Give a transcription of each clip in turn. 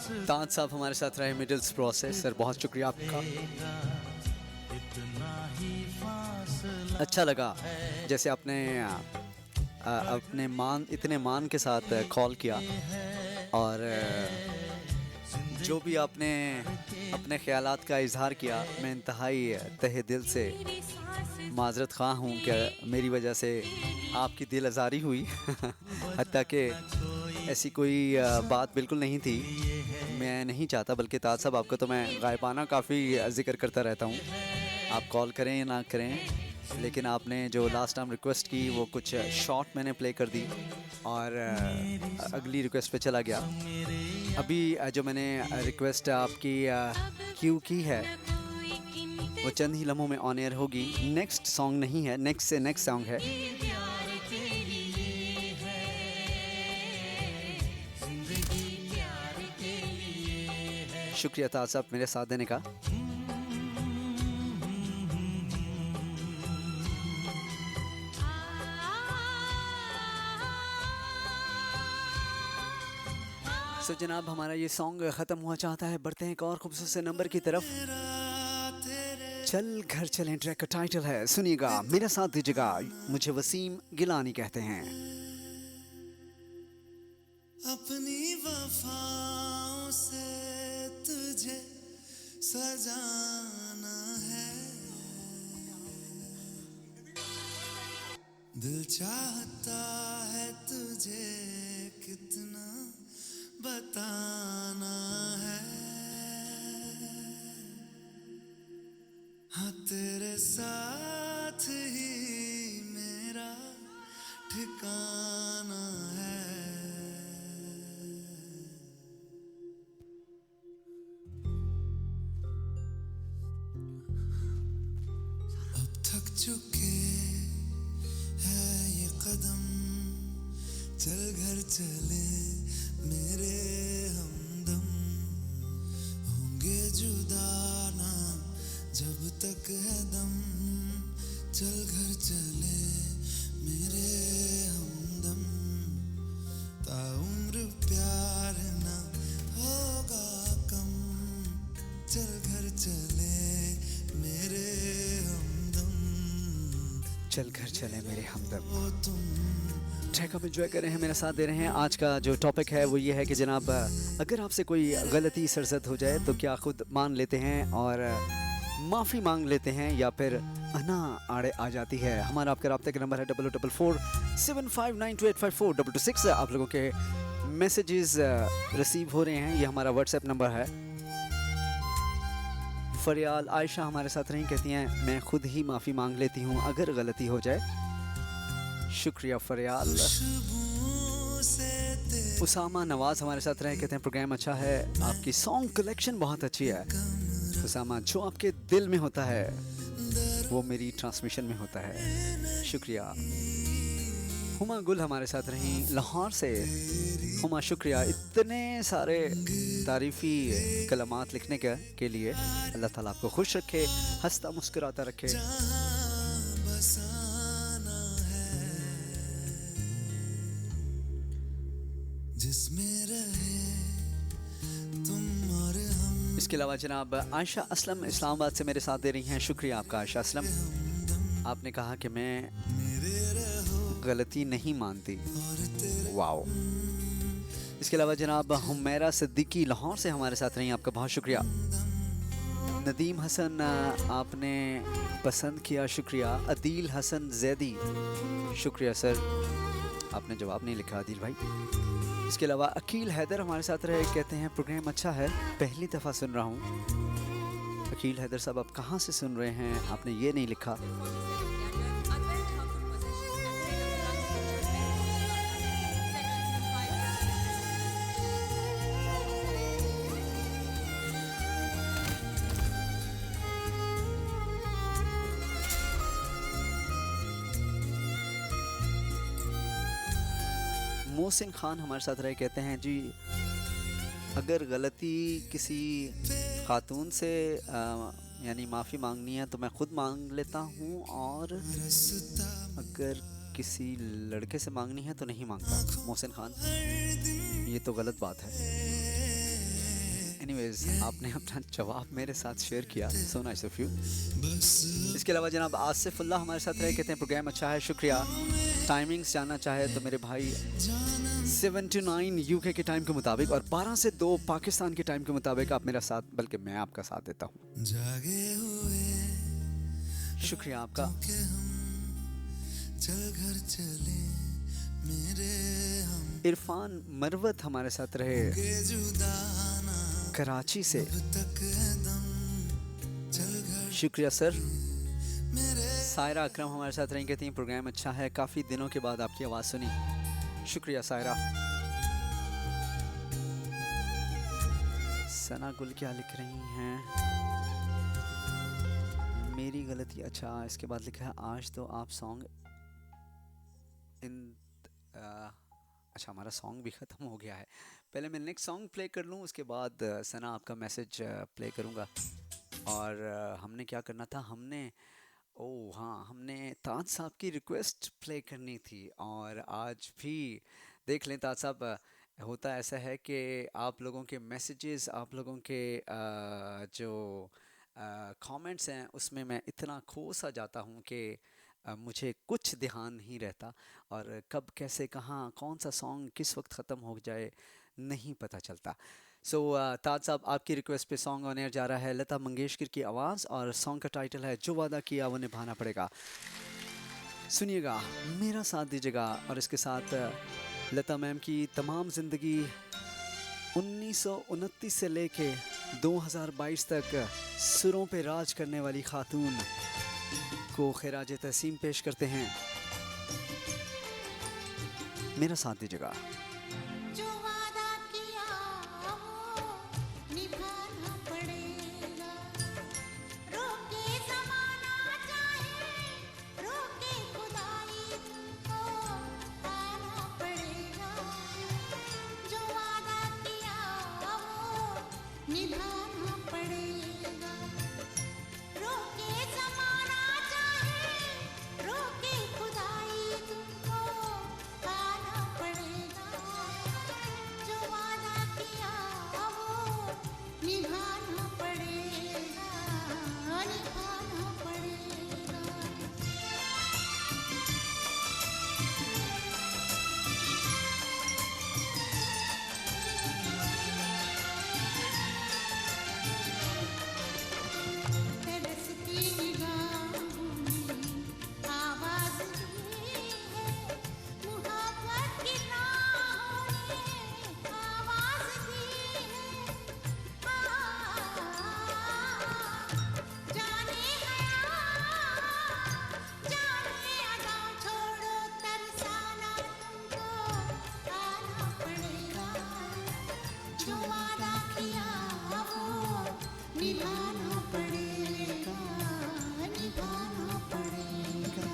ताज साहब हमारे साथ रहे मिडल्स प्रोसेस सर, बहुत शुक्रिया आपका। अच्छा लगा जैसे आपने अपने इतने मान के साथ कॉल किया, और जो भी आपने अपने ख़यालात का इजहार किया, मैं इंतहाई तहे दिल से माज़रत ख़्वाह हूँ कि मेरी वजह से आपकी दिल आज़ारी हुई। हत्ता कि ऐसी कोई बात बिल्कुल नहीं थी, मैं नहीं चाहता, बल्कि ताज साहब आपका तो मैं गायबाना काफ़ी ज़िक्र करता रहता हूँ, आप कॉल करें या ना करें, लेकिन आपने जो लास्ट टाइम रिक्वेस्ट की वो कुछ शॉर्ट मैंने प्ले कर दी और अगली रिक्वेस्ट पे चला गया। अभी जो मैंने रिक्वेस्ट आपकी क्यू की है वो चंद ही लम्हों में ऑन एयर होगी। नेक्स्ट सॉन्ग नहीं है, नेक्स्ट से नेक्स्ट सॉन्ग है। शुक्रिया ताज साहब मेरे साथ देने का। सो जनाब हमारा ये सॉन्ग ख़त्म हुआ चाहता है, बढ़ते हैं एक और खूबसूरत से नंबर की तरफ। चल घर चलें ट्रैक का टाइटल है, सुनिएगा, मेरा साथ दीजिएगा। मुझे वसीम गिलानी कहते हैं। अपनी वफाओं से तुझे सजाना है, दिल चाहता है तुझे कितना बताना है। हाँ तेरे साथ ही मेरा ठिकाना है। अब थक चुके हैं ये कदम, चल घर चले मेरे हमदम, होंगे जुदा ना जब तक है दम, चल घर चले मेरे हमदम, ताउम्र प्यार ना होगा कम, चल घर चले मेरे हमदम, चल घर चले मेरे हमदम। ट्रैक आप एंजॉय कर रहे हैं, मेरा साथ दे रहे हैं। आज का जो टॉपिक है वो ये है कि जनाब अगर आपसे कोई गलती सरजद हो जाए तो क्या खुद मान लेते हैं और माफ़ी मांग लेते हैं, या फिर अना आड़े आ जाती है। हमारा आपका रब्ते का नंबर है 00447592854226। आप लोगों के मैसेजेस रिसीव हो रहे हैं, ये हमारा व्हाट्सएप नंबर है। फरियाल आयशा हमारे साथ रही, कहती हैं मैं खुद ही माफ़ी मांग लेती हूँ अगर गलती हो जाए। शुक्रिया फरियाल। उसामा नवाज हमारे साथ रहे, कहते हैं प्रोग्राम अच्छा है, आपकी सॉन्ग कलेक्शन बहुत अच्छी है। उसामा, जो आपके दिल में होता है वो मेरी ट्रांसमिशन में होता है, शुक्रिया। हुमा गुल हमारे साथ रहीं लाहौर से। हुमा शुक्रिया इतने सारे तारीफ़ी कलमात लिखने के लिए। अल्लाह ताला आपको खुश रखे, हंसता मुस्कुराता रखे। इसके अलावा जनाब आयशा असलम इस्लामाबाद से मेरे साथ दे रही हैं, शुक्रिया आपका आयशा असलम। आपने कहा कि मैं गलती नहीं मानती, वाओ। इसके अलावा जनाब हुमैरा सिद्दीकी लाहौर से हमारे साथ रही, आपका बहुत शुक्रिया। नदीम हसन आपने पसंद किया, शुक्रिया। अदील हसन जैदी, शुक्रिया सर, आपने जवाब नहीं लिखा अदील भाई। इसके अलावा अकील हैदर हमारे साथ रहे, कहते हैं प्रोग्राम अच्छा है, पहली दफ़ा सुन रहा हूँ। अकील हैदर साहब आप कहाँ से सुन रहे हैं, आपने ये नहीं लिखा। मोहसिन खान हमारे साथ रहे, कहते हैं जी अगर गलती किसी खातून से यानी माफ़ी मांगनी है तो मैं ख़ुद मांग लेता हूँ, और अगर किसी लड़के से मांगनी है तो नहीं मांगता। मोहसिन खान, ये तो गलत बात है। एनीवेज आपने अपना जवाब मेरे साथ शेयर किया, सो नाइस ऑफ यू। बस इसके अलावा जनाब आसिफुल्लाह हमारे साथ रहे, कहते हैं प्रोग्राम अच्छा है, शुक्रिया। टाइमिंग्स जानना चाहे तो मेरे भाई 7 to 9 यूके के टाइम के मुताबिक और 12 से 2 पाकिस्तान के टाइम के मुताबिक आप मेरा साथ, बल्कि मैं आपका साथ देता हूँ। जागे हुए शुक्रिया आपका। के हम चल घर चले मेरे हम इरफान मरवत हमारे साथ रहे के जुदा ना कराची से, अब तक है दम चल घर शुक्रिया सर। मेरे सायरा अकरम हमारे साथ रही, कहती हैं प्रोग्राम अच्छा है, काफ़ी दिनों के बाद आपकी आवाज़ सुनी, शुक्रिया सायरा। सना गुल क्या लिख रही हैं, मेरी गलती, अच्छा इसके बाद लिखा है आज तो आप सॉन्ग इन अच्छा हमारा सॉन्ग भी ख़त्म हो गया है, पहले मैं नेक्स्ट सॉन्ग प्ले कर लूँ, उसके बाद सना आपका मैसेज प्ले करूँगा। और हमने क्या करना था, हमने ओह हाँ, हमने ताज साहब की रिक्वेस्ट प्ले करनी थी। और आज भी देख लें ताज साहब, होता ऐसा है कि आप लोगों के मैसेजेस, आप लोगों के जो कमेंट्स हैं उसमें मैं इतना खो सा जाता हूँ कि मुझे कुछ ध्यान नहीं रहता, और कब कैसे कहाँ कौन सा सॉन्ग किस वक्त ख़त्म हो जाए नहीं पता चलता। सो ताज साहब आपकी रिक्वेस्ट पे सॉन्ग ऑन एयर जा रहा है, लता मंगेशकर की आवाज़, और सॉन्ग का टाइटल है जो वादा किया वो निभाना पड़ेगा। सुनिएगा, मेरा साथ दीजिएगा, और इसके साथ लता मैम की तमाम ज़िंदगी 1929 से लेके 2022 तक सुरों पे राज करने वाली खातून को खिराज तहसीन पेश करते हैं। मेरा साथ दीजिएगा। जो वादा किया वो निभाना पड़ेगा, रोके ज़माना चाहे रोके खुदाई तुमको आना पड़ेगा, जो वादा किया वो निभाना पड़ेगा, रोके ज़माना चाहे रोके खुदाई तुमको आना पड़ेगा, जो वादा किया वो निभाना पड़ेगा, निभाना पड़ेगा। तरसती निगाहों में आवाज़ दी है, मुहब्बत की राहों ने आवाज़ दी है, जाने हया जाने अदा छोड़ो तरसाना तुमको आना पड़ेगा, जो वादा किया वो निभाना पड़ेगा, निभाना पड़ेगा।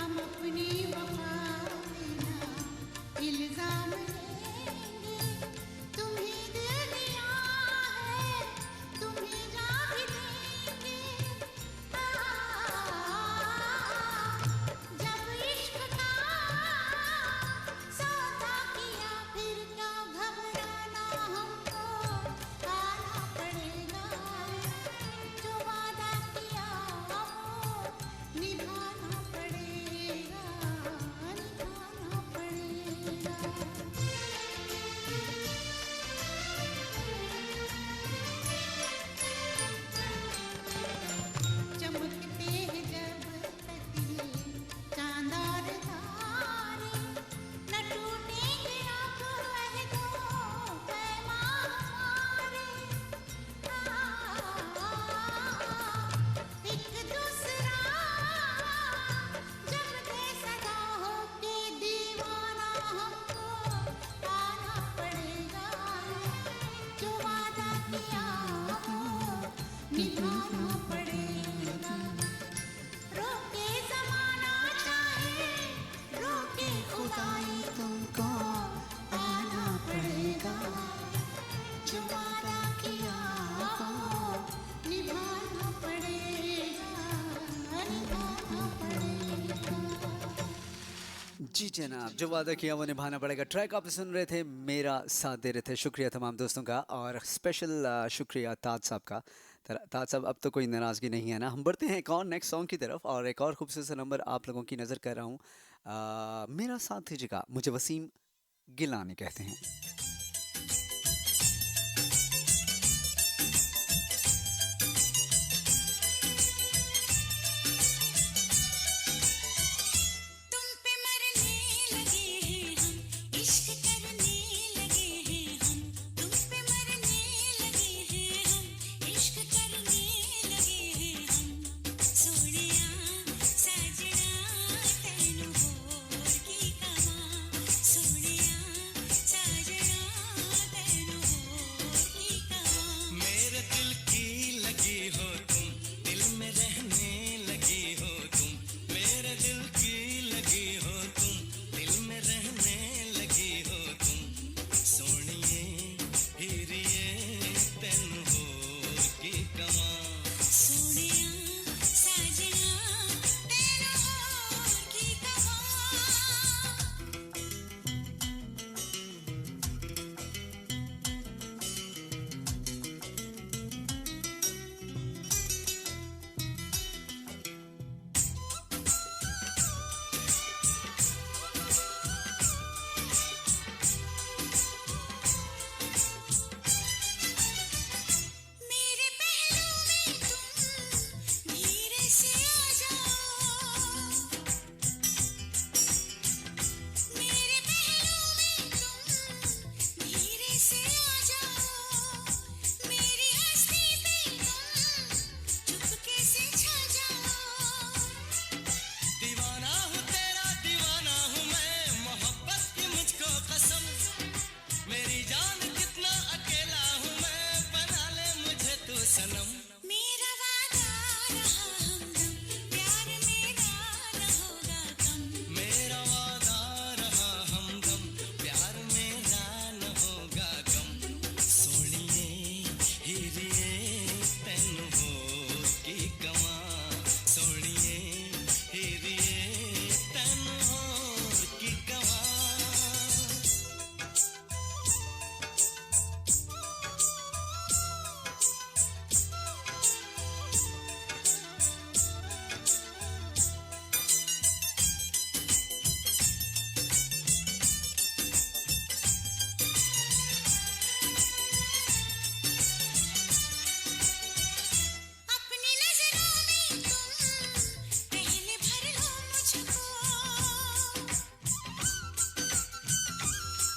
हम अपनी वफा में ना इल्जाम लेंगे, तुम्हें दिल दिया है तुम्हें जा भी देंगे, जाने जी जनाब, जो वादा किया वो निभाना पड़ेगा। ट्रैक आप सुन रहे थे, मेरा साथ दे रहे थे। शुक्रिया तमाम दोस्तों का, और स्पेशल शुक्रिया ताज साहब का। ताज साहब, अब तो कोई नाराज़गी नहीं है ना? हम बढ़ते हैं एक और नेक्स्ट सॉन्ग की तरफ, और एक और खूबसूरत सा नंबर आप लोगों की नज़र कर रहा हूँ। मेरा साथ दीजिएगा, मुझे वसीम गिलानी कहते हैं। तुम पे मरने लगे हैं हम, इश्क करने लगे हैं हम। तुम पे मरने लगे हैं हम, इश्क करने लगे हैं हम। सोनिया साजना तैनू होर की कमां। सोनिया साजना तैनू होर की कमां। मेरे दिल की लगी हो तुम, दिल में रहने लगी हो तुम। मेरे दिल की लगी हो तुम, दिल में रहने लगी हो तुम। सोनिए हीरिए तेन होर की कमां। सोनिया साजना तैनू होर की कमां। मेरे पहलू में तुम धीरे से आ जाओ। मेरे पहलू में तुम धीरे से आ जाओ। मेरी हस्ती पे तुम चुपके से छा जाओ। दीवाना हूँ तेरा, दीवाना हूँ मैं, मोहब्बत की मुझको कसम। मेरी जान कितना अकेला हूँ मैं, बना ले मुझे तू सनम। मेरा वादा रहा हमदम, प्यार मेरा न होगा कम। मेरा वादा रहा हमदम, प्यार मेरा न होगा गम। सोनिए हीरिए तेन होर की कमां। सोनिए हीरिए तेन होर की कमां। अपनी नजरों में तुम पहले भर लो मुझको।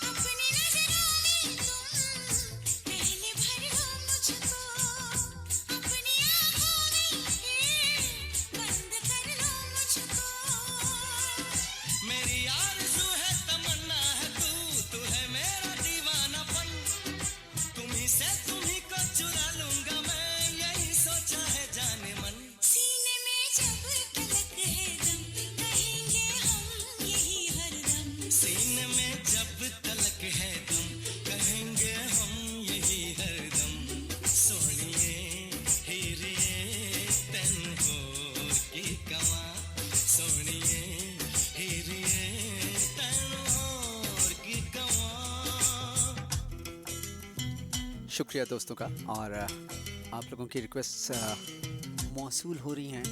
अपनी नजरों में तुम पहले भर लो मुझको। अपनी आँखों में बंद कर लो मुझको। मेरी आरज़ू है, तमन्ना है तू है मेरा दीवानापन। तुम्ही से तुम्ही को चुरा लूंगा मैं, यही सोचा है जाने मन। सीने में जब तलक है दम, कहेंगे हम यही हरदम। सीने में जब तलक है दम, कहेंगे हम यही हरदम। सोनिए हीरिए तेन होर की कमां। सोनिए हीरिए तेन होर की कमां। शुक्रिया दोस्तों का, और आप लोगों की रिक्वेस्ट मौसूल हो रही हैं।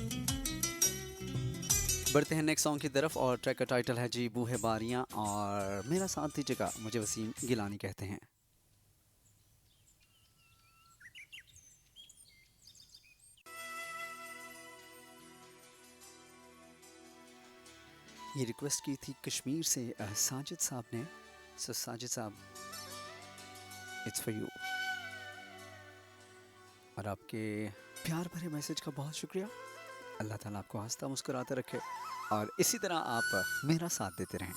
बढ़ते हैं नेक्स्ट सॉन्ग की तरफ, और ट्रैक का टाइटल है जी बूहे बारियां, और मेरा साथ दीजिएगा, मुझे वसीम गिलानी कहते हैं। ये रिक्वेस्ट की थी कश्मीर से साजिद साहब ने। सो साजिद साहब, इट्स फॉर यू। और आपके प्यार भरे मैसेज का बहुत शुक्रिया। अल्लाह ताला आपको हंसता मुस्कुराते रखे, और इसी तरह आप मेरा साथ देते रहें।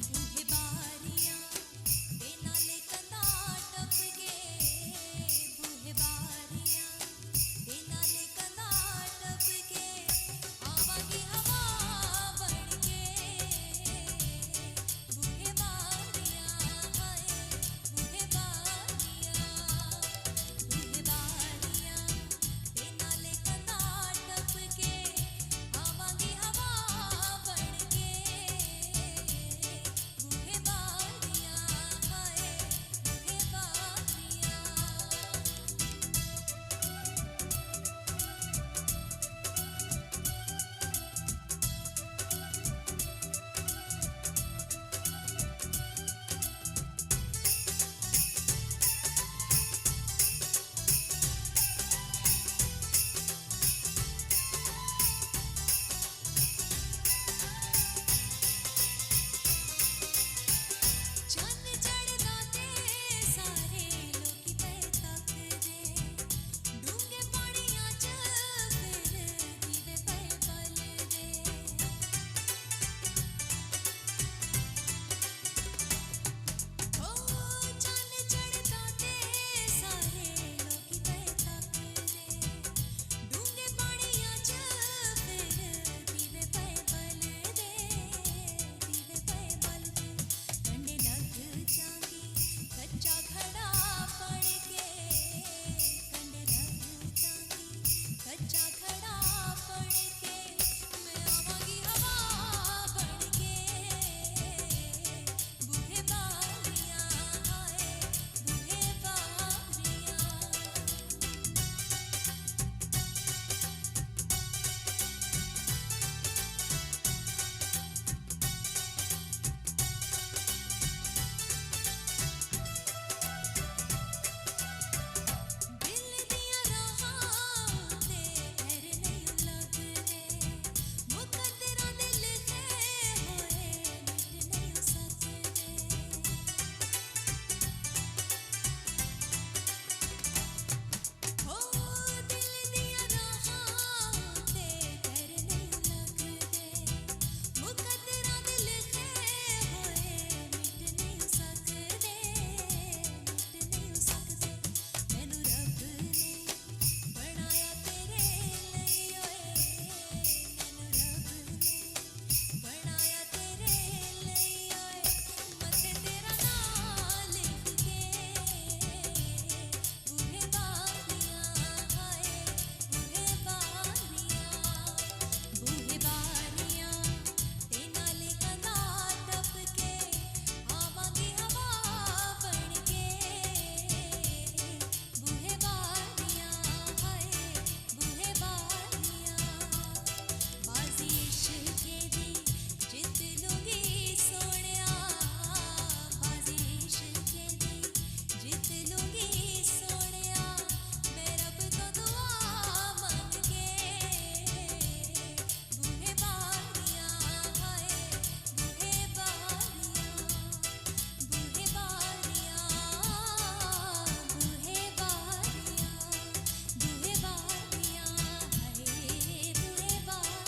बूहे बारियां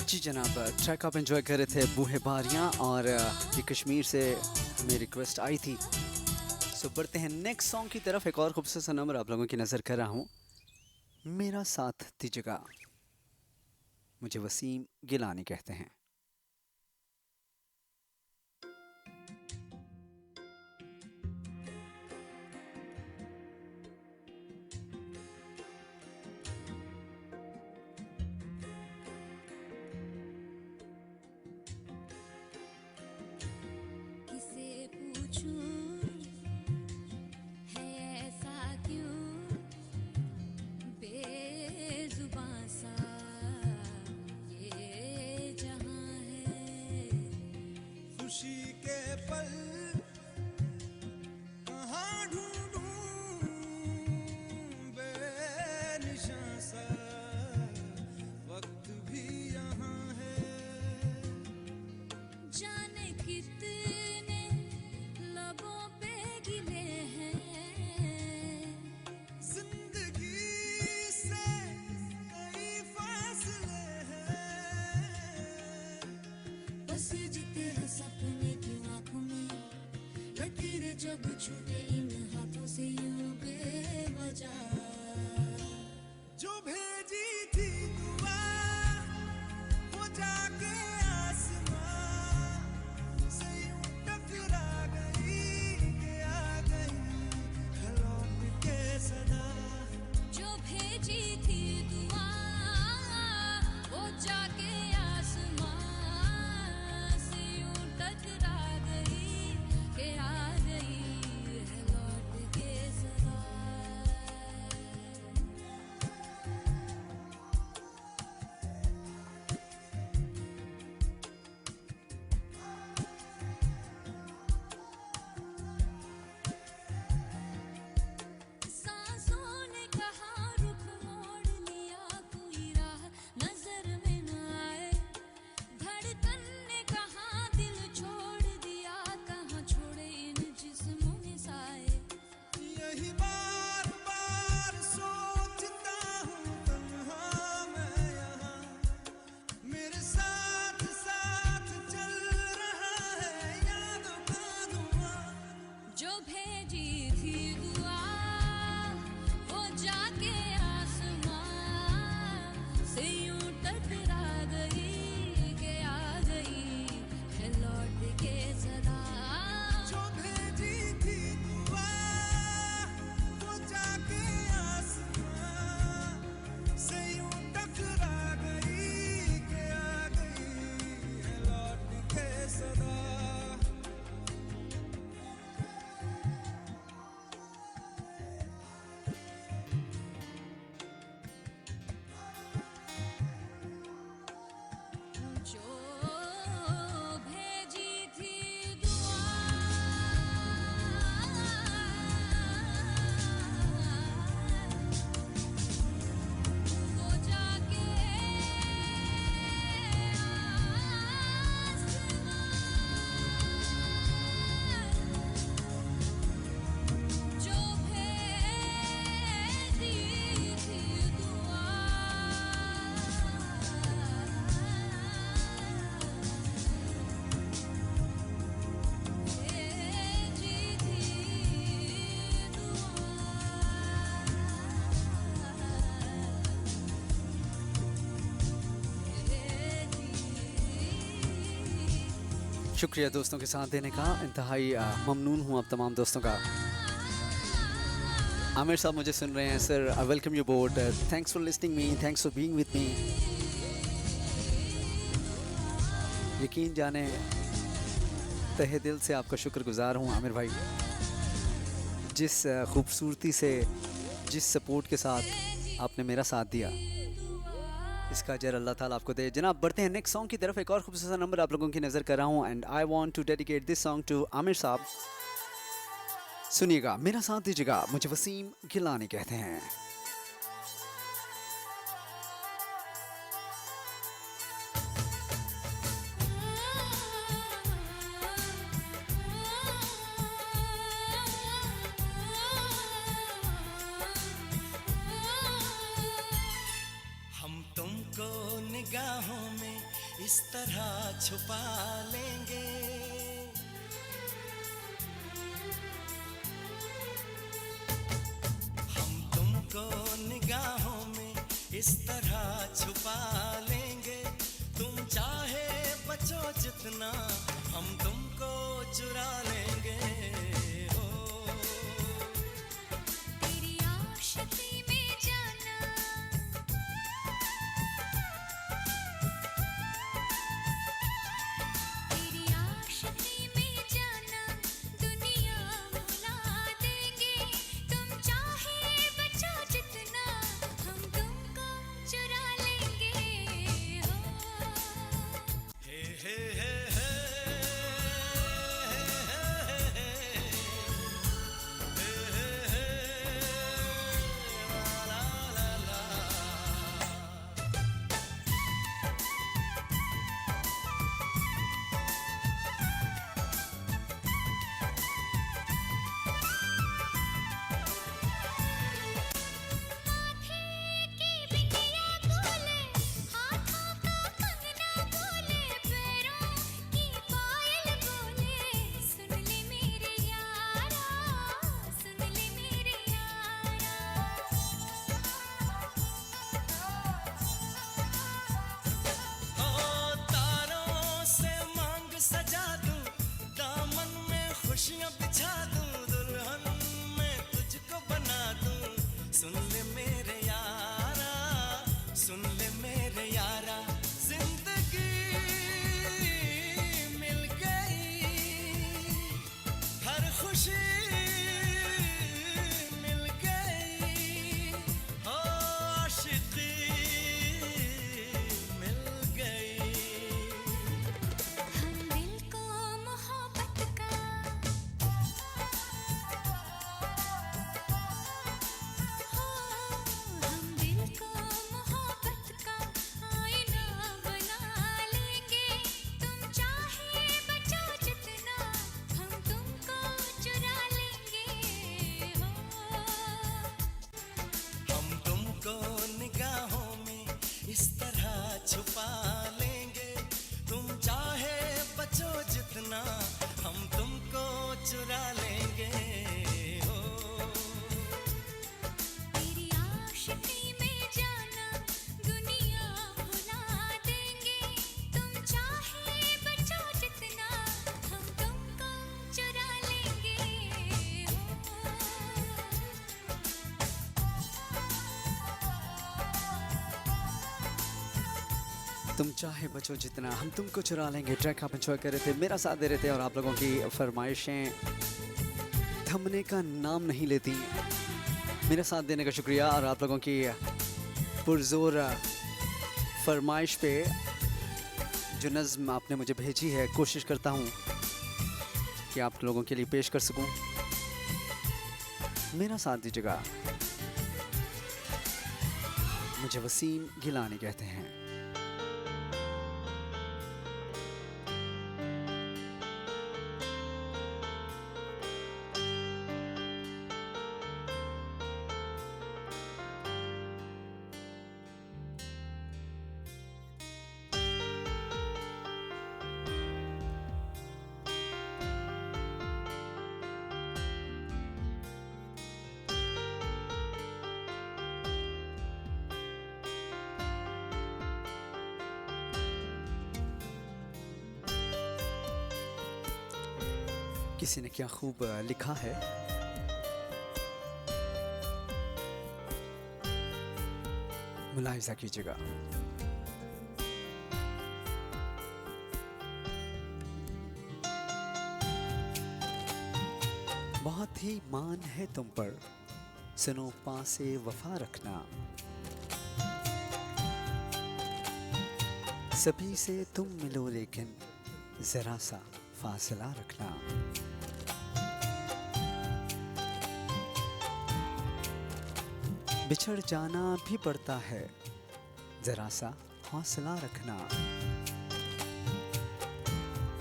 जी जनाब, ट्रैक आप एंजॉय कर रहे थे बूहे बारियाँ, और ये कश्मीर से हमें रिक्वेस्ट आई थी। सो बढ़ते हैं नेक्स्ट सॉन्ग की तरफ। एक और खूबसूरत सा नंबर आप लोगों की नज़र कर रहा हूँ, मेरा साथ दीजिएगा, मुझे वसीम गिलानी कहते हैं। किसे पूछूं है ऐसा क्यों बेजुबां सा ये जहां है। खुशी के पल कहाँ ढूंढूं बेनिशां सा वक्त भी यहाँ है। जाने कितने लबों पे गिले हैं, जिंदगी से कई फासले हैं। बस जीते हैं सपने की आंखों में, लकीरें जब छूटे इन हाथों से यूं बेवजह। जो भेजी थी दुआ वो जाके आसमां से यूं टकरा गई कि आ गई है लौट के सदा। जो भेजी थी दुआ वो जाके आसमां से यूं टकरा गई कि आ गई है लौट के सदा। सांसों ने कहा रुख मोड़ लिया, कोई राह नजर में न आए। धड़कन ने कहा दिल छोड़ दिया, कहाँ छोड़े इन जिस्मों में साए। यही बार बार सोचता हूँ तन्हा मैं यहाँ, मेरे साथ साथ चल रहा है यादों का धुआं। जो भेजी थी दुआ वो जाके आसमां से यूं टकरा गई कि आ गई है लौट के सदा। जो भेजी थी दुआ वो जाके आसमां से यूं टकरा गई कि आ गई है लौट के सदा। जो भेजी थी दुआ वो जाके आसमां, जो भेजी थी दुआ भेजी थी दुआ। शुक्रिया दोस्तों के साथ देने का, इंतहाई ममनून हूँ आप तमाम दोस्तों का। आमिर साहब मुझे सुन रहे हैं, sir I welcome you board, thanks for listening me, thanks for being with me. यकीन जाने तहे दिल से आपका शुक्रगुजार हूँ आमिर भाई, जिस खूबसूरती से, जिस सपोर्ट के साथ आपने मेरा साथ दिया, इसका अजर अल्लाह ताला आपको दे। जनाब बढ़ते हैं नेक्स्ट सॉन्ग की तरफ। एक और खूबसूरत सा नंबर आप लोगों की नज़र कर रहा हूँ, and I want to dedicate this song to Aamir साहब। सुनिएगा, मेरा साथ दीजिएगा, मुझे वसीम गिलानी कहते हैं। हम तुमको निगाहों में इस तरह छुपा लेंगे। हम तुमको निगाहों में इस तरह छुपा लेंगे। तुम चाहे बचो जितना, हम तुमको चुरा लेंगे। तेरी आशिकी में जाना, तेरी आशिकी में जाना, दुनिया भुला देंगे। तुम चाहे बचो जितना, हम तुमको चुरा लेंगे। हे हे हे हे की बिंदिया बोले, हाथों का कंगना बोले, पैरों की पायल बोले, सुन ले मेरे यारा, सुन ले मेरे यारा। ओ तारों से मांग सजा दूं, दामन में खुशियां बिछा दूं, दुल्हन मैं तुझको बना दूं। सुन ले मेरे यारा, सुन ले मेरे यारा, जिंदगी मिल गई, हर खुशी मिल गई, हो आशिकी मिल गई। हम दिल को मोहब्बत का, हम दिल को मोहब्बत का आईना बना लेंगे। तुम चाहे बचो जितना, हम तुमको चुरा लेंगे। हम तुमको निगाहों में इस तरह छुपा लेंगे। तुम चाहे बचो जितना, हम तुमको चुरा लेंगे। हो तेरी आशिकी में जाना, दुनिया भुला देंगे। तुम चाहे बचो जितना, हम तुमको चुरा लेंगे। तुम चाहे बचो जितना, हम तुमको चुरा लेंगे। ट्रैक आप एंजॉय कर रहे थे, मेरा साथ दे रहे थे और आप लोगों की फरमाइशें थमने का नाम नहीं लेती। मेरा साथ देने का शुक्रिया और आप लोगों की पुरजोर फरमाइश पे जो नज़्म आपने मुझे भेजी है, कोशिश करता हूँ कि आप लोगों के लिए पेश कर सकूँ। मेरा साथ दीजिएगा। मुझे वसीम गिलानी कहते हैं। किसी ने क्या खूब लिखा है। मुलाहिजा कीजिएगा। बहुत ही मान है तुम पर, सुनो पासे वफा रखना। सभी से तुम मिलो लेकिन जरा सा फासला रखना। बिछड़ जाना भी पड़ता है, जरा सा हौसला रखना।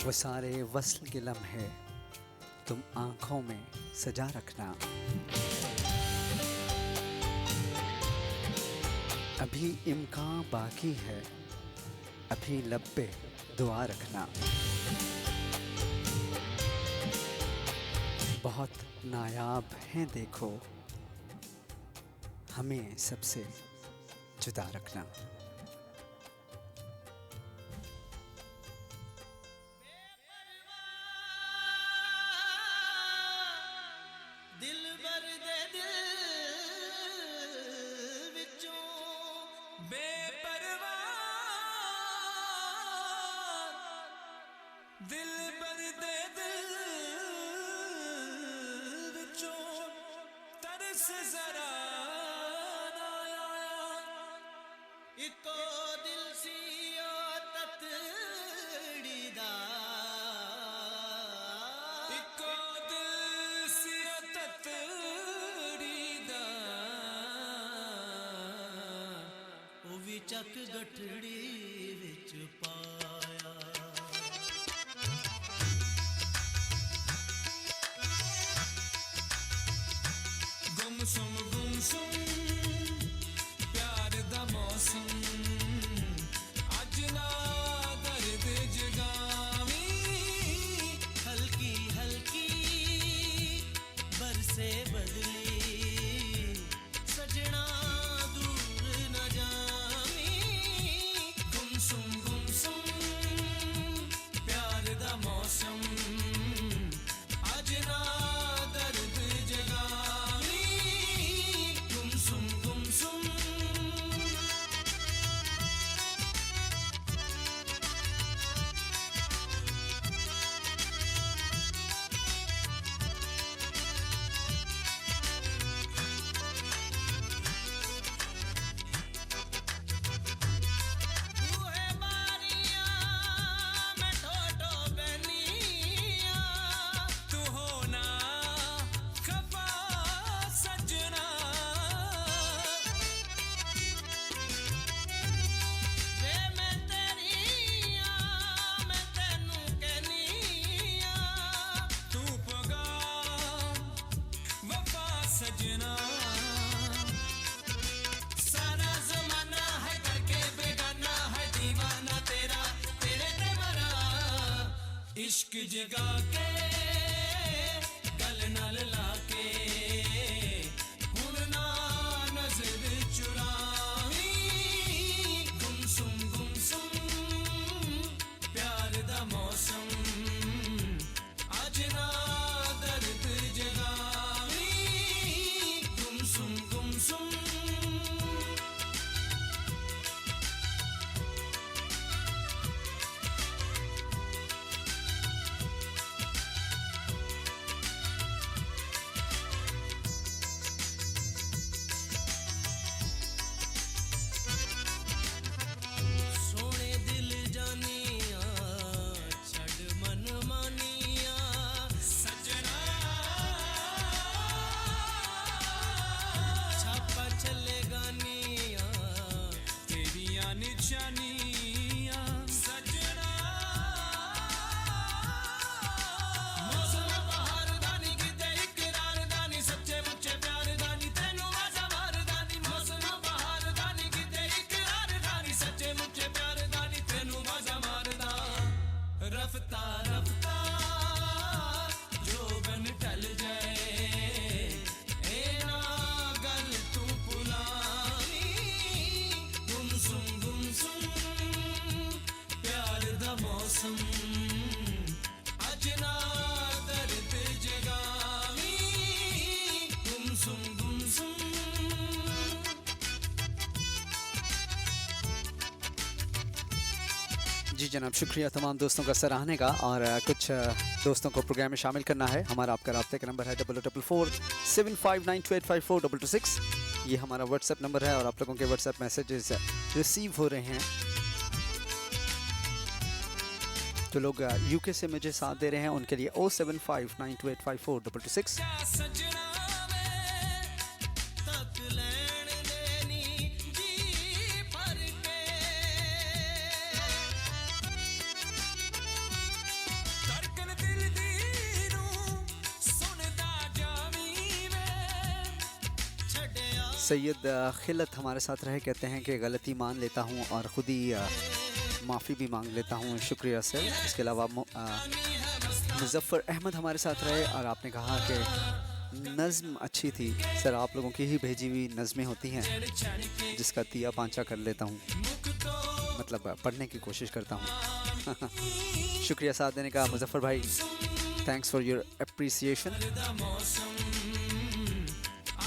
वो सारे वस्ल के लम्हे तुम आंखों में सजा रखना। अभी इम्कान बाकी है, अभी लब पे दुआ रखना। बहुत नायाब हैं देखो, हमें सबसे जुदा रखना। दिल भर दे दिल विचों बेपरवाह, दिल भर दे दिल विचों तरस जरा ना आया। इको दिल सी ओ ततड़ी दा, इको दिल सी ओ ततड़ी दा, ओ भी चक गठड़ी विच पाया। गुमसुम प्यार दा मौसम, अज ना दर्द जगावी। हल्की हल्की बरसे बदली, सजना दूर न जावी। गुमसुम प्यार दा मौसम, अज ना दर्द जगावी। गुमसुम बूहे बारियां मैं ठोठो बनिया, तू होना खफा सजना। वे मैं तेरिया मैं तेनू कहनिया, तू पगा वफा सजना। सारा जमाना है करके बेगाना है दीवाना तेरा, तेरे ते मरा इश्क जगा के गल नाल लाके। हुण ना नजर चुरावी। गुमसुम प्यार दा मौसम, अज ना दर्द जगावी। गुमसुम सोने दिल जानिया छड़ मन मानिया। सजना छापा चले गानिया तेरिया निशानिया। सजना मौसम बहार दानी किते इकरार दानी, सच्चे मुच्चे प्यार दानी तेनू वाजा मार दानी। मौसम बहार दानी किते इकरार दानी, सच्चे मुच्चे प्यार दानी तेनू वाजा मार दा। रफ्ता रफ्ता जो बन टल जाए, ए ना गल तू पुलानी। गुमसुम प्यार दा मौसम, अज ना दर्द जगावी। गुमसुम जी जनाब, शुक्रिया तमाम दोस्तों का सराहने का। और कुछ दोस्तों को प्रोग्राम में शामिल करना है। हमारा आपका राब्ते का नंबर है 44475928542226। ये हमारा व्हाट्सएप नंबर है और आप लोगों के व्हाट्सएप मैसेजेस रिसीव हो रहे हैं। जो लोग यूके से मुझे साथ दे रहे हैं उनके लिए 07592854226। सजना तक लैन देनी जी भर के, धड़कन दिल दी नू सुनदा जावी वे। छड़या सैयद खिलत हमारे साथ रहे, कहते हैं कि गलती मान लेता हूँ और खुद ही माफ़ी भी मांग लेता हूँ, शुक्रिया सर। इसके अलावा मुज़फ़्फ़र अहमद हमारे साथ रहे और आपने कहा कि नज़्म अच्छी थी। सर आप लोगों की ही भेजी हुई नज़में होती हैं जिसका तिया पांचा कर लेता हूँ, मतलब पढ़ने की कोशिश करता हूँ। शुक्रिया साथ देने का मुज़फ़्फ़र भाई, थैंक्स फॉर योर अप्रिसिएशन।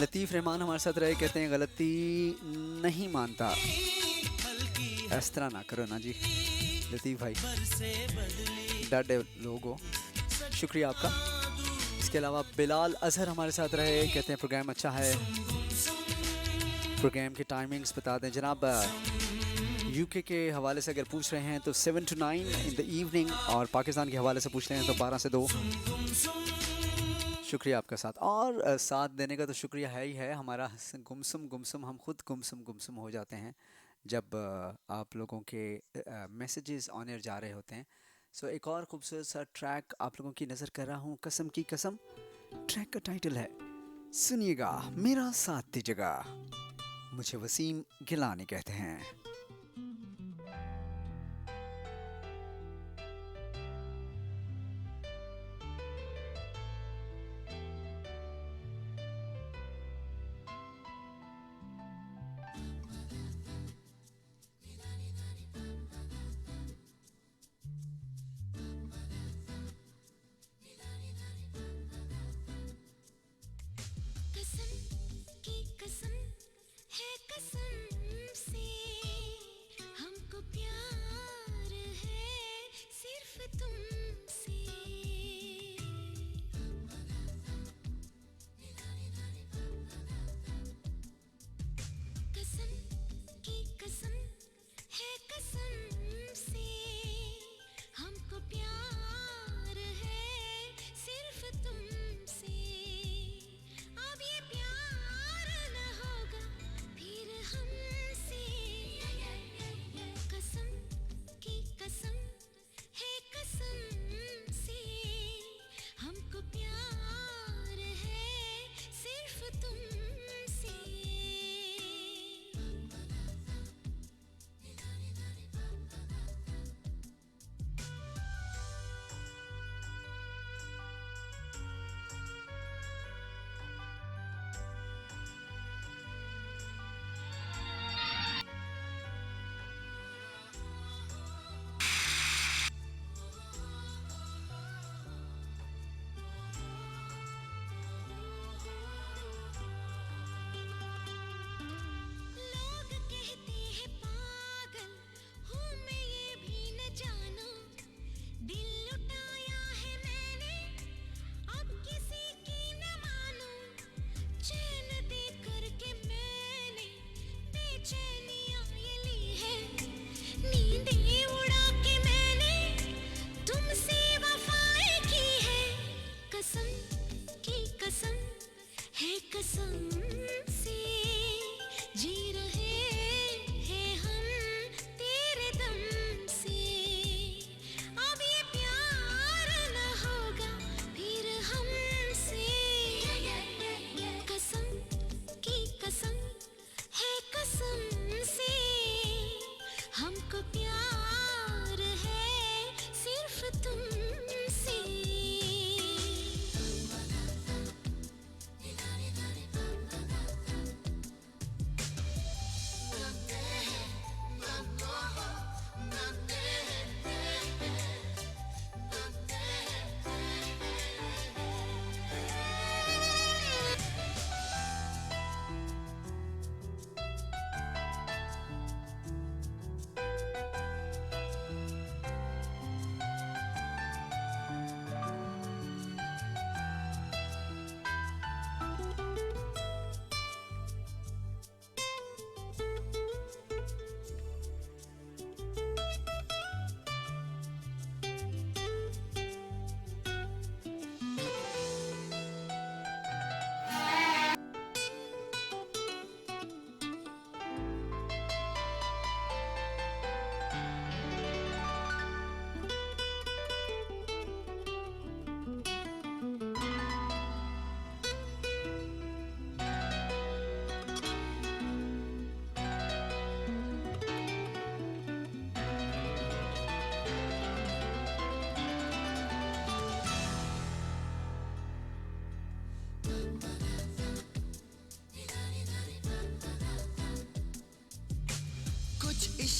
लतीफ़ रहमान हमारे साथ रहे, कहते हैं गलती नहीं मानता। इस तरह ना करो ना जी लतीफ़ भाई, डरे लोग हो। शुक्रिया आपका। इसके अलावा बिलाल अज़हर हमारे साथ रहे, कहते हैं प्रोग्राम अच्छा है। प्रोग्राम की टाइमिंग्स बता दें जनाब। यूके के हवाले से अगर पूछ रहे हैं तो 7 to 9 इन द इवनिंग, और पाकिस्तान के हवाले से पूछ रहे हैं तो 12 से 2। शुक्रिया आपका साथ, और साथ देने का तो शुक्रिया है ही है। हमारा गुमसुम हम खुद गुमसुम हो जाते हैं जब आप लोगों के मैसेजेस ऑन एयर जा रहे होते हैं। सो एक और खूबसूरत सा ट्रैक आप लोगों की नज़र कर रहा हूँ, कसम की कसम। ट्रैक का टाइटल है, सुनिएगा मेरा साथ दीजिएगा। मुझे वसीम गिलानी कहते हैं। कसम की कसम है कसम से, हमको प्यार है सिर्फ तुमसे। कसम की कसम है कसम से, हमको प्यार है सिर्फ तुमसे। अब ये प्यार न होगा फिर हमसे। कसम की कसम है कसम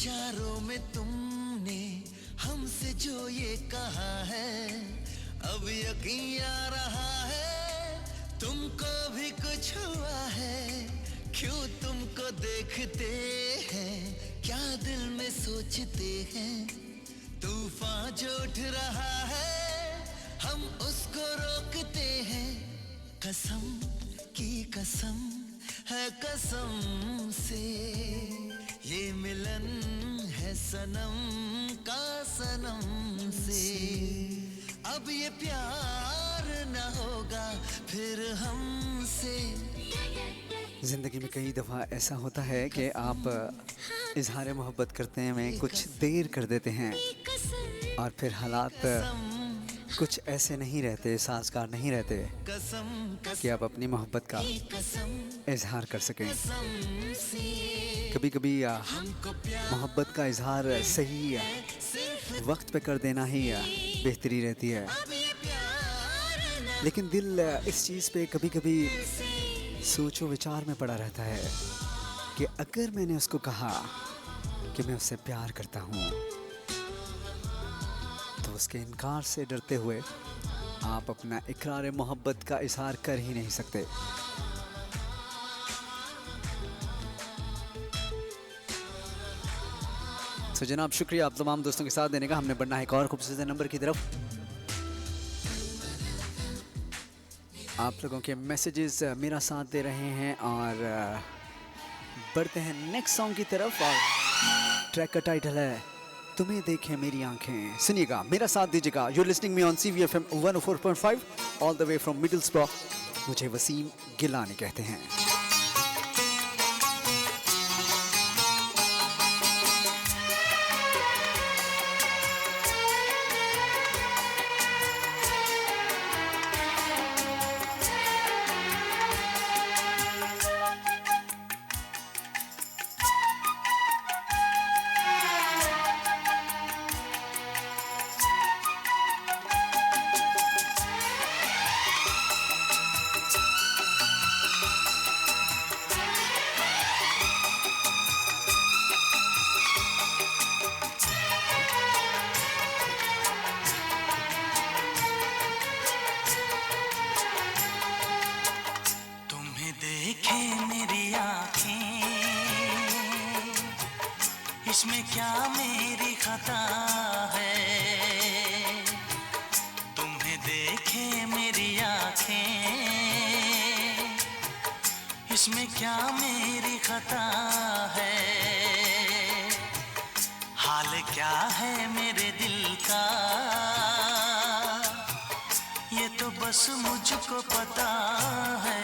इशारों में तुमने हमसे जो ये कहा है, अब यकीन आ रहा है तुमको भी कुछ हुआ है। क्यों तुमको देखते हैं, क्या दिल में सोचते हैं, तूफान जो उठ रहा है हम उसको रोकते हैं। कसम की कसम है कसम से, ये मिलन है सनम का सनम से। अब ये प्यार न होगा फिर हमसे। ज़िंदगी में कई दफ़ा ऐसा होता है कि आप इजहार मोहब्बत करते में कुछ देर कर देते हैं और फिर हालात कुछ ऐसे नहीं रहते, साज़गार नहीं रहते कि आप अपनी मोहब्बत का इजहार कर सकें। कभी कभी मोहब्बत का इजहार सही वक्त पे कर देना ही बेहतरी रहती है, लेकिन दिल इस चीज़ पे कभी कभी सोचो विचार में पड़ा रहता है कि अगर मैंने उसको कहा कि मैं उससे प्यार करता हूँ, तो उसके इनकार से डरते हुए आप अपना इकरार मोहब्बत का इजहार कर ही नहीं सकते। तो जनाब शुक्रिया आप तमाम दोस्तों के साथ देने का। हमने बढ़ना है एक और खूबसूरत नंबर की तरफ। आप लोगों के मैसेजेस मेरा साथ दे रहे हैं और बढ़ते हैं नेक्स्ट सॉन्ग की तरफ। और ट्रैक का टाइटल है तुम्हें देखें मेरी आंखें। सुनिएगा, मेरा साथ दीजिएगा। You listening me on CVFM 104.5 all the way from Middlesbrough. मुझे वसीम गिलानी कहते हैं। इसमें क्या मेरी खता है, तुम्हें देखे मेरी आँखें, इसमें क्या मेरी खता है। हाल क्या है मेरे दिल का, ये तो बस मुझको पता है।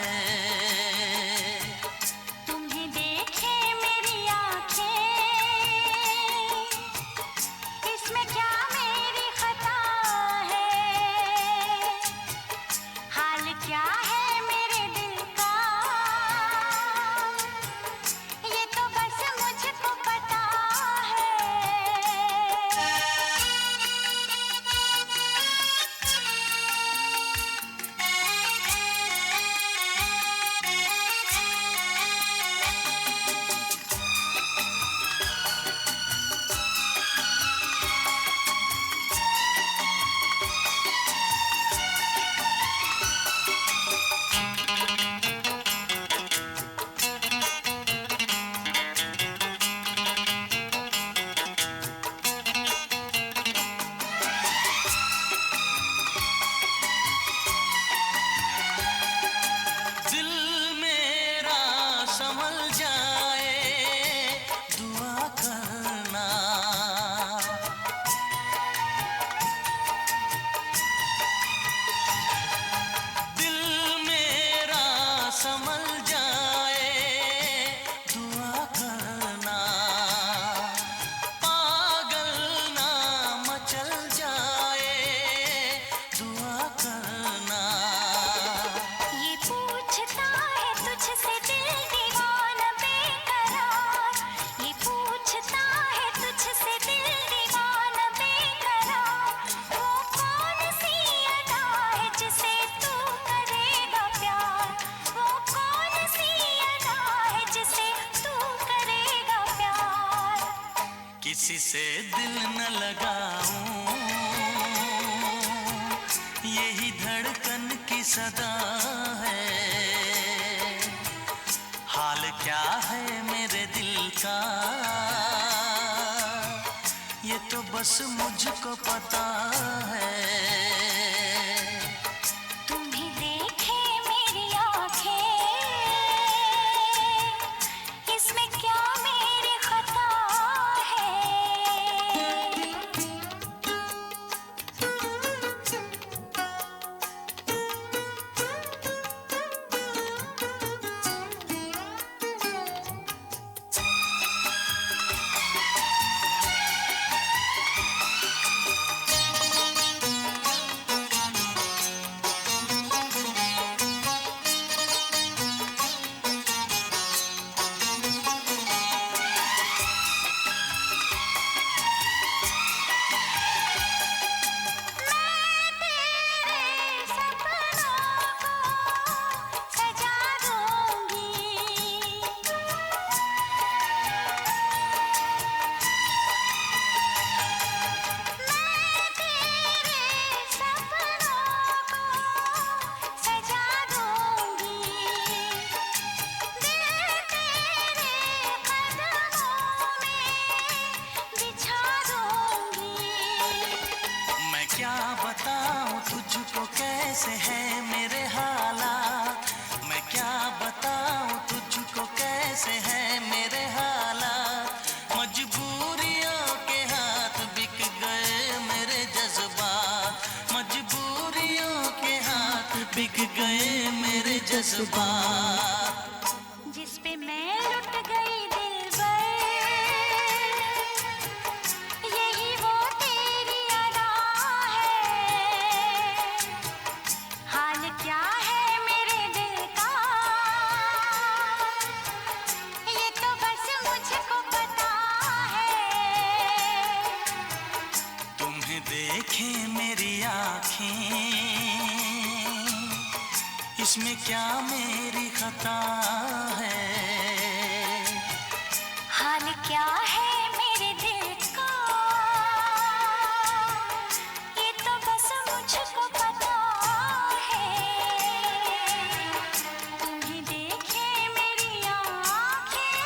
किसी से दिल न लगाऊं, यही धड़कन की सदा है। हाल क्या है मेरे दिल का, ये तो बस मुझको पता है। तुम्हें देखे मेरी आँखें, इसमें क्या मेरी खता है। तुझको कैसे है मेरे हालात, मैं क्या बताऊं तुझको कैसे है मेरे हालात। मजबूरियों के हाथ बिक गए मेरे जज्बात, मजबूरियों के हाथ बिक गए मेरे जज्बात। जिस पे मैं लुट गई दिलबर, यही वो तेरी अदा है। हाल क्या है मेरे दिल का, ये तो बस मुझको पता है। तुम्हें देखे मेरी आँखें, इसमें क्या मेरी खता है। हाल क्या है मेरे दिल का, ये तो बस मुझको पता है। तुम्हें देखे मेरी आँखें,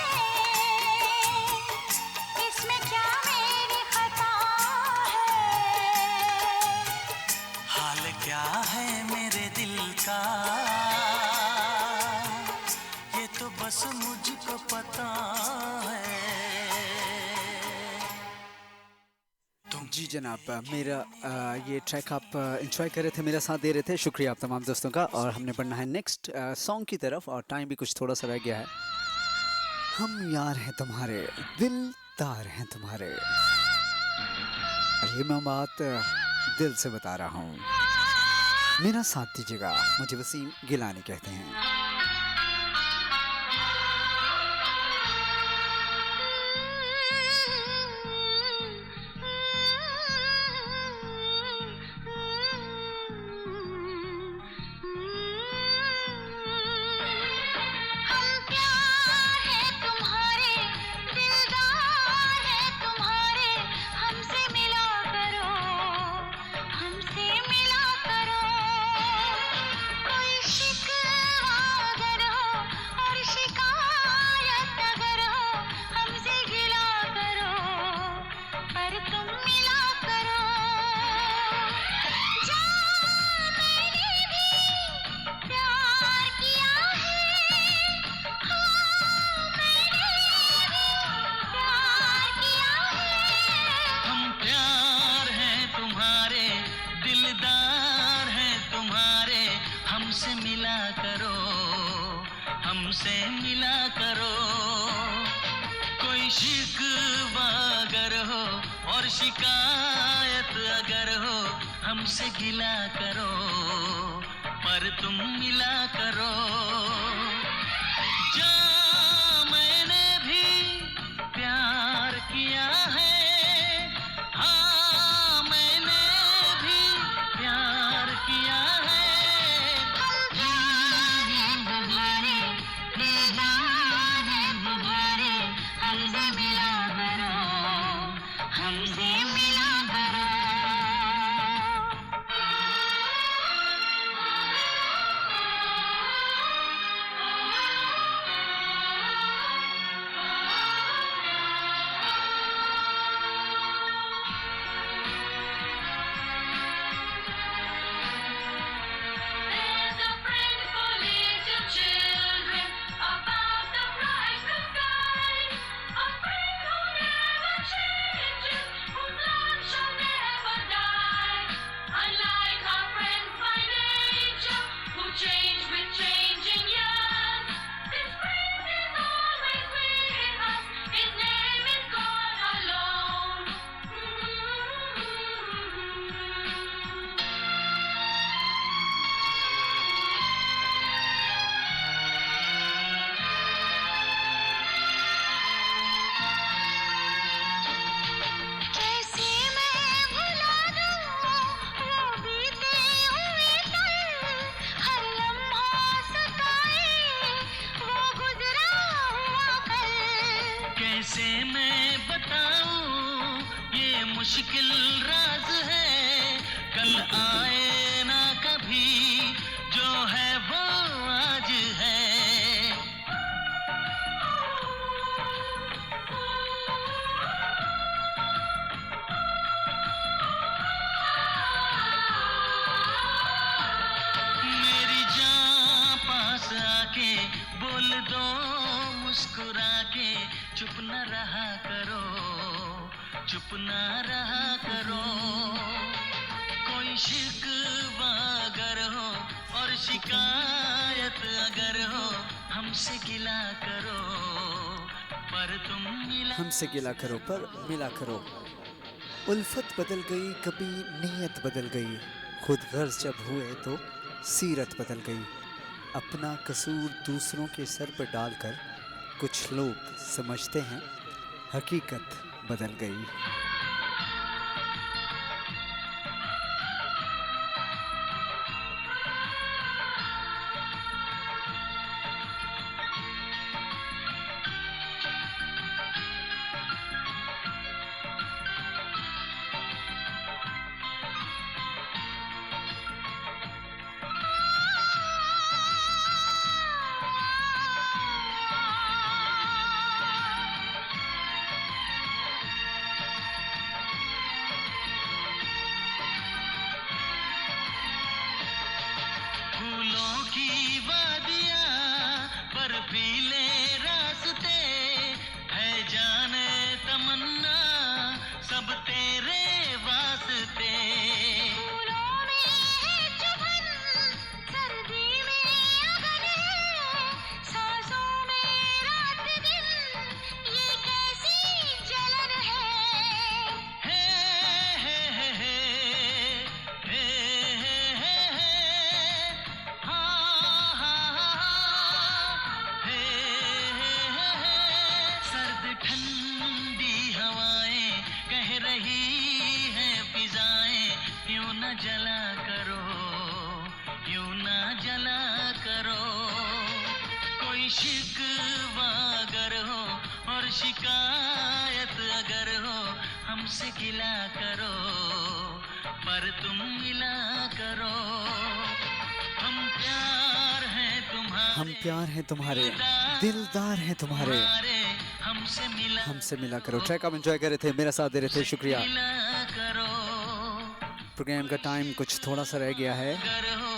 इसमें क्या मेरी खता है। हाल क्या है मेरे दिल का, ये तो बस मुझको पता है। जी जनाब, मेरा ये ट्रैक आप एंजॉय कर रहे थे, मेरा साथ दे रहे थे, शुक्रिया आप तमाम दोस्तों का। और हमने बढ़ना है नेक्स्ट सॉन्ग की तरफ, और टाइम भी कुछ थोड़ा सा रह गया है। हम यार हैं तुम्हारे, दिलदार हैं तुम्हारे, और ये मैं बात दिल से बता रहा हूँ। मेरा साथ दीजिएगा, मुझे वसीम गिलानी कहते हैं। हम प्यार है तुम्हारे, दिलदार है तुम्हारे, हमसे मिला करो, हमसे मिला करो। कोई शिकवा अगर हो और शिकायत अगर हो, हमसे गिला करो, पर तुम मिला करो। जा मैंने भी प्यार किया है, हाँ मैंने भी प्यार किया है। हम प्यार हैं तुम्हारे, दिलदार हैं तुम्हारे, हमसे मिला करो, हमसे मिला करो। कोई शिकवा अगर हो और शिकायत अगर हो, हमसे गिला करो, पर तुम मिला करो। जा मैंने भी प्यार किया है, हाँ मैंने भी प्यार किया है। हम प्यार है तुम्हारे, दिलदार है तुम्हारे, हमसे मिला करो, कल आए ना कभी, जो है वो आज है। मेरी जान पास आके बोल दो मुस्कुरा के, चुप न रहा करो, चुप न रहा करो। कोई शिकवा अगर हो और शिकायत अगर हो, हमसे गिला करो पर तुम मिला। हमसे गिला करो पर मिला करो। उल्फत बदल गई, कभी नीयत बदल गई, खुद गर्ज जब हुए तो सीरत बदल गई। अपना कसूर दूसरों के सर पर डालकर कुछ लोग समझते हैं हकीकत बदल गई। फूलों की वादियाँ, बर्फीले रास्ते, है जाने तमन्ना सब तेरे वास्ते। फूलों में है चुभन, सर्दी में अगन, सांसों में रात दिन, ये कैसी जलन है। हे हे हे हे हे हे हे हा हा हे हे। सर्द ठंडी हवाएं कह रही हैं फिजाएं, क्यों न जला करो, क्यों न जला करो। कोई शिकवा अगर हो और शिकायत अगर हो, हमसे गिला करो पर तुम मिला करो। हम प्यार हैं तुम्हारे, हम प्यार हैं तुम्हारे, दिलदार हैं तुम्हारे, हमसे मिला करो। ट्रैक आप एंजॉय कर रहे थे, मेरा साथ दे रहे थे, शुक्रिया। मिला करो प्रोग्राम का टाइम कुछ थोड़ा सा रह गया है, अगर हो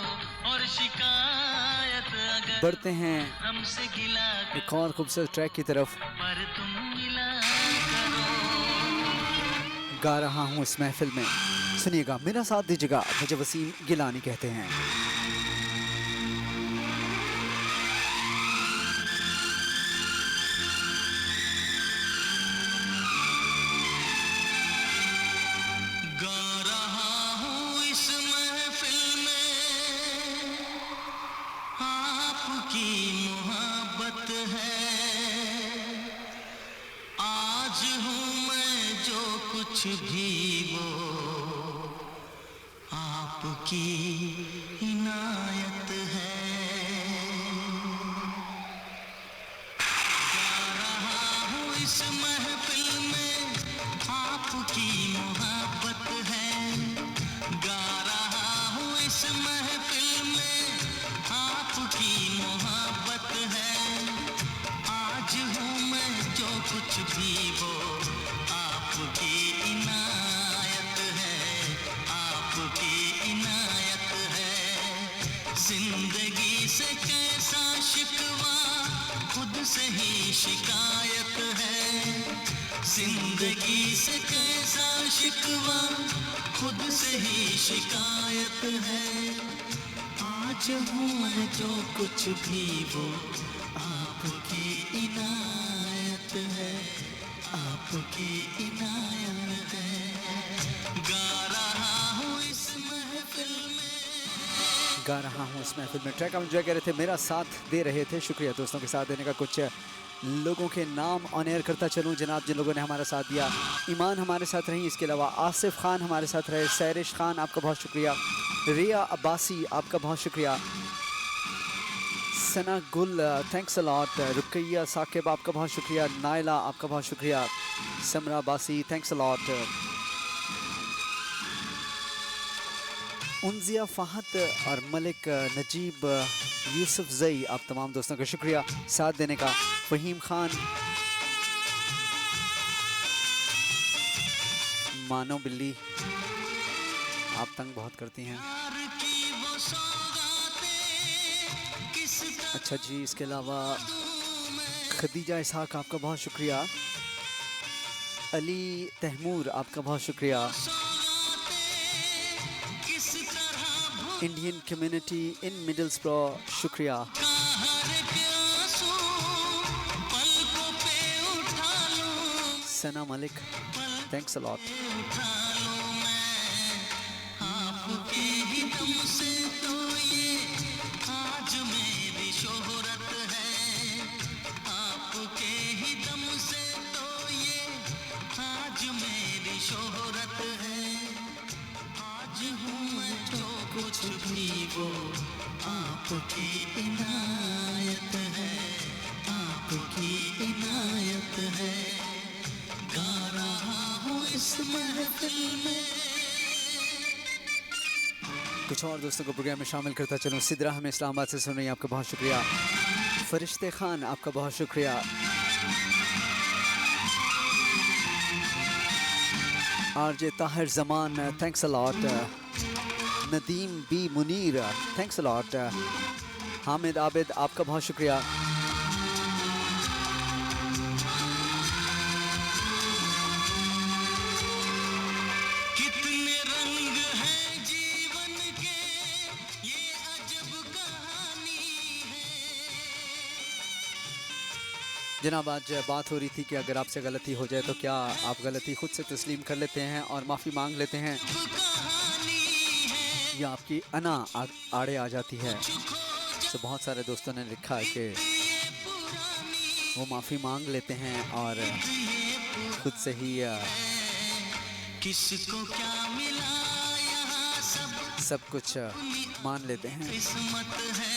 और शिकायत अगर बढ़ते हैं हमसे गिला एक और खूबसूरत ट्रैक की तरफ। पर तुम मिला करो। गा रहा हूँ इस महफिल में, सुनिएगा, मेरा साथ दीजिएगा। मुझे वसीम गिलानी कहते हैं। गा रहा हूँ इस महफिल में, आपकी मोहब्बत है। आज हूँ मैं जो कुछ भी वो आपकी इनायत है। गा रहा हूँ इस महफिल में, आपकी मोहब्बत है। गा रहा हूँ इस महफिल में, आपकी मोहब्बत है। आज हूँ मैं जो कुछ भी वो आपकी इनायत है, आपकी इनायत है। जिंदगी से कैसा शिकवा, खुद से ही शिकायत है। जिंदगी से कैसा शिकवा, खुद से ही शिकायत है। आज हूँ मैं जो कुछ भी वो आपकी इनायत है, आपकी इनायत है। गा रहा हूँ इस महफिल में, गा रहा हूँ इस महफिल में। ट्रैक आप एंजॉय कर रहे थे, मेरा साथ दे रहे थे, शुक्रिया दोस्तों के साथ देने का। कुछ लोगों के नाम ऑन एयर करता चलूँ जनाब, जिन लोगों ने हमारा साथ दिया। ईमान हमारे साथ रही, इसके अलावा आसिफ खान हमारे साथ रहे, सैरिश खान आपका बहुत शुक्रिया, रिया अब्बासी आपका बहुत शुक्रिया, Sana Gul thanks a lot, Ruqaiya Saqib आपका बहुत शुक्रिया, नायला आपका बहुत शुक्रिया, Samra Abbasi thanks a lot, Unzia Fahad और मलिक नजीब यूसुफ जई, आप तमाम दोस्तों का शुक्रिया साथ देने का। फ़हीम खान, मानो बिल्ली, आप तंग बहुत करती हैं। अच्छा जी, इसके अलावा खदीजा इसहाक, आपका बहुत शुक्रिया। अली तहमूर, आपका बहुत शुक्रिया। इंडियन कम्युनिटी इन मिडलस्ब्रो, शुक्रिया। सना मलिक, थैंक्स अ लॉट। आपकी इनायत है, आपकी इनायत है, गा रहा हूँ इस महफिल में। कुछ और दोस्तों को प्रोग्राम में शामिल करता चलूँ। सिद्रा हमें इस्लामाबाद से सुन रही हैं, आपका बहुत शुक्रिया। फरिश्ते खान, आपका बहुत शुक्रिया। RJ Tahir Zaman, thanks a lot. Nadeem B Munir, thanks a lot. Hamid Abid, आपका बहुत शुक्रिया। कितने रंग हैं जीवन के, ये अजब कहानी है। जनाब, आज बात हो रही थी कि अगर आपसे गलती हो जाए तो क्या आप गलती खुद से तस्लीम कर लेते हैं और माफ़ी मांग लेते हैं, या आपकी अना आड़े आ जाती है। तो बहुत सारे दोस्तों ने लिखा है कि वो माफ़ी मांग लेते हैं और खुद से ही किसको क्या मिला यहाँ सब कुछ मान लेते हैं। किस्मत है।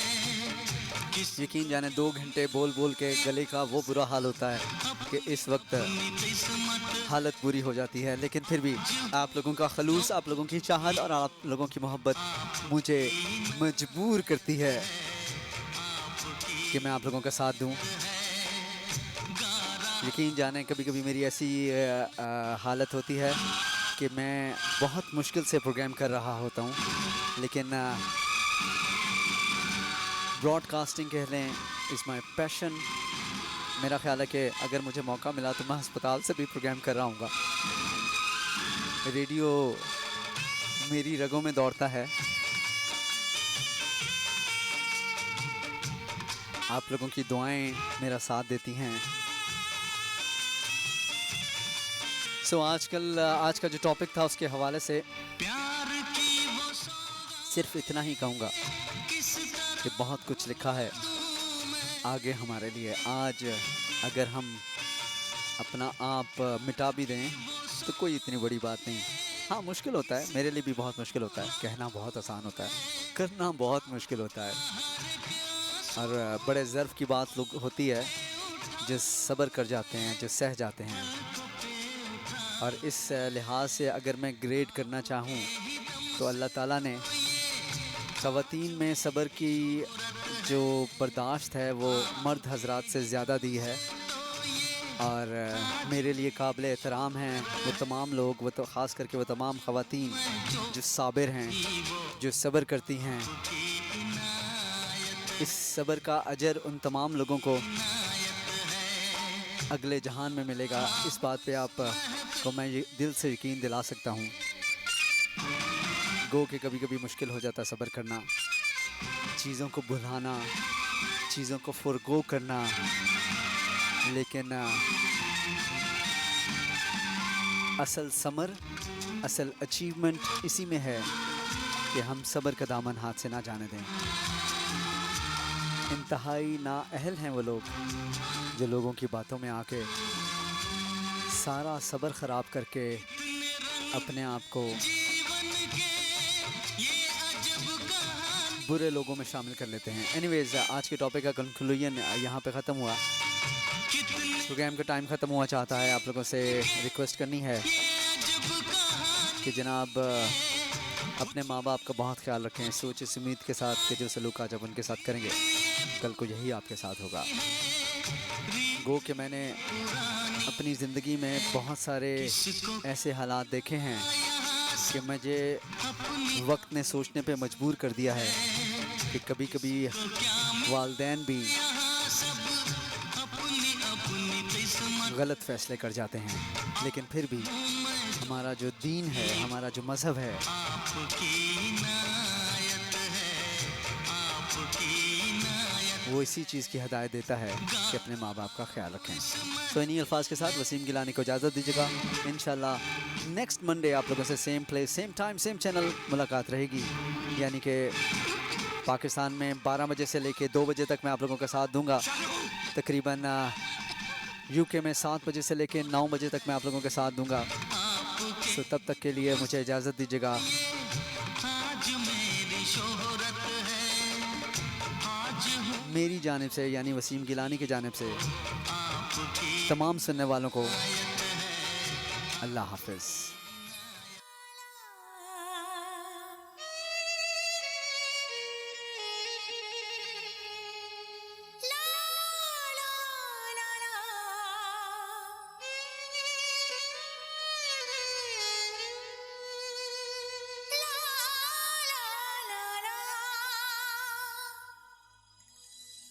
यकीन जाने 2 घंटे बोल बोल के गले का वो बुरा हाल होता है कि इस वक्त हालत बुरी हो जाती है, लेकिन फिर भी आप लोगों का खलूस, आप लोगों की चाहत और आप लोगों की मोहब्बत मुझे मजबूर करती है कि मैं आप लोगों का साथ दूं। यकीन जाने कभी कभी मेरी ऐसी हालत होती है कि मैं बहुत मुश्किल से प्रोग्राम कर रहा होता हूं, लेकिन ब्रॉडकास्टिंग कह लें, इज़ माई पैशन। मेरा ख्याल है कि अगर मुझे मौका मिला तो मैं अस्पताल से भी प्रोग्राम कर रहा हूँगा। रेडियो मेरी रगों में दौड़ता है। आप लोगों की दुआएं मेरा साथ देती हैं। सो आज का जो टॉपिक था उसके हवाले से प्यार की वो सिर्फ इतना ही कहूँगा कि बहुत कुछ लिखा है आगे हमारे लिए। आज अगर हम अपना आप मिटा भी दें तो कोई इतनी बड़ी बात नहीं। हाँ, मुश्किल होता है, मेरे लिए भी बहुत मुश्किल होता है। कहना बहुत आसान होता है, करना बहुत मुश्किल होता है। और बड़े ज़र्फ़ की बात लोग होती है जो सब्र कर जाते हैं, जो सह जाते हैं। और इस लिहाज से अगर मैं ग्रेड करना चाहूँ तो अल्लाह ताला ने ख़वातीन में सब्र की जो बर्दाश्त है वो मर्द हजरात से ज़्यादा दी है। और मेरे लिए काबिल एहतराम हैं वो तमाम लोग, वो तो ख़ास करके वो तमाम ख़वातीन जो साबिर हैं, जो सब्र करती हैं। इस सब्र का अजर उन तमाम लोगों को अगले जहान में मिलेगा। इस बात पे आप को मैं ये दिल से यकीन दिला सकता हूँ। गो के कभी कभी मुश्किल हो जाता है सब्र करना, चीज़ों को भुलाना, चीज़ों को फुरगो करना, लेकिन असल समर, असल अचीवमेंट इसी में है कि हम सब्र का दामन हाथ से ना जाने दें। इंतहाई नाअहल हैं वो लोग जो लोगों की बातों में आके सारा सब्र ख़राब करके अपने आप को बुरे लोगों में शामिल कर लेते हैं। एनीवेज, आज के टॉपिक का कंक्लूजन यहाँ पे ख़त्म हुआ। प्रोग्राम का टाइम ख़त्म हुआ चाहता है। आप लोगों से रिक्वेस्ट करनी है कि जनाब अपने माँ बाप का बहुत ख्याल रखें, सोच इस उम्मीद के साथ कि जो सलूक आज आप उनके साथ करेंगे कल को यही आपके साथ होगा। गो कि मैंने अपनी ज़िंदगी में बहुत सारे ऐसे हालात देखे हैं कि मुझे वक्त ने सोचने पे मजबूर कर दिया है कि कभी कभी वालिदैन भी गलत फ़ैसले कर जाते हैं, लेकिन फिर भी हमारा जो दीन है, हमारा जो मज़हब है, वो इसी चीज़ की हिदायत देता है कि अपने माँ बाप का ख्याल रखें। तो इन्हीं अल्फाज के साथ वसीम गिलानी को इजाज़त दीजिएगा। इंशाल्लाह नेक्स्ट मंडे आप लोगों से same place, same time, same channel मुलाकात रहेगी, यानी कि पाकिस्तान में 12 बजे से लेके 2 बजे तक मैं आप लोगों का साथ दूंगा। तकरीबन यूके में 7 बजे से लेके 9 बजे तक मैं आप लोगों के साथ दूंगा। तो तब तक के लिए मुझे इजाज़त दीजिएगा। मेरी जानिब से यानी वसीम गिलानी की जानिब से तमाम सुनने वालों को अल्लाह हाफ़िज़।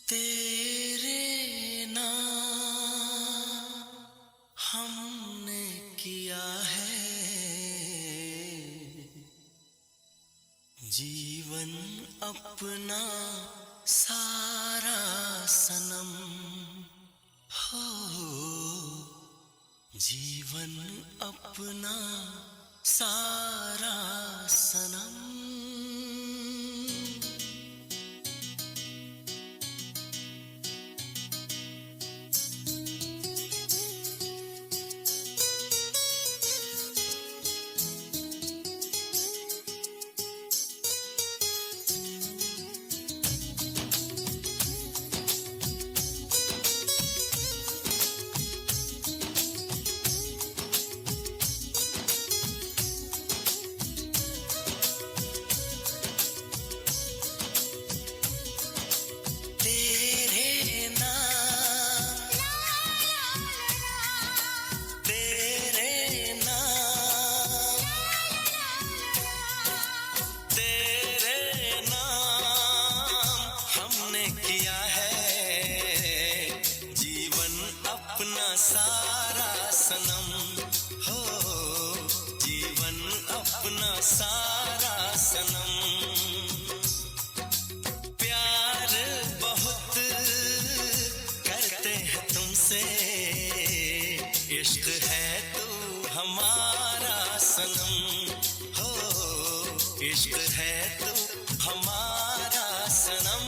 तेरे नाम हमने किया है जीवन अपना सारा सनम हो, जीवन अपना सारा सनम। सारा सनम हो, जीवन अपना सारा सनम। प्यार बहुत करते हैं तुमसे, इश्क है तू हमारा सनम हो, इश्क है तू हमारा सनम।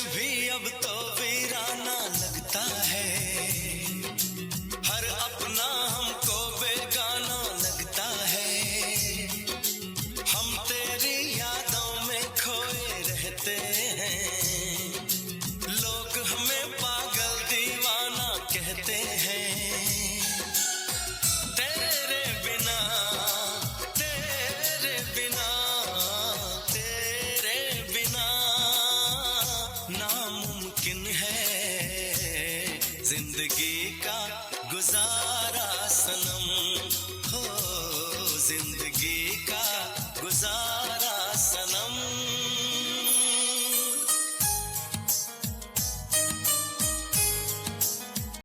भी अब तो वीराना लगता है, हर अपना हमको बेगाना लगता है। हम तेरी यादों में खोए रहते हैं, लोग हमें पागल दीवाना कहते हैं। तेरे बिना तेरे बिना तेरे बिना नामुमकिन है जिंदगी का गुजारा सनम हो, जिंदगी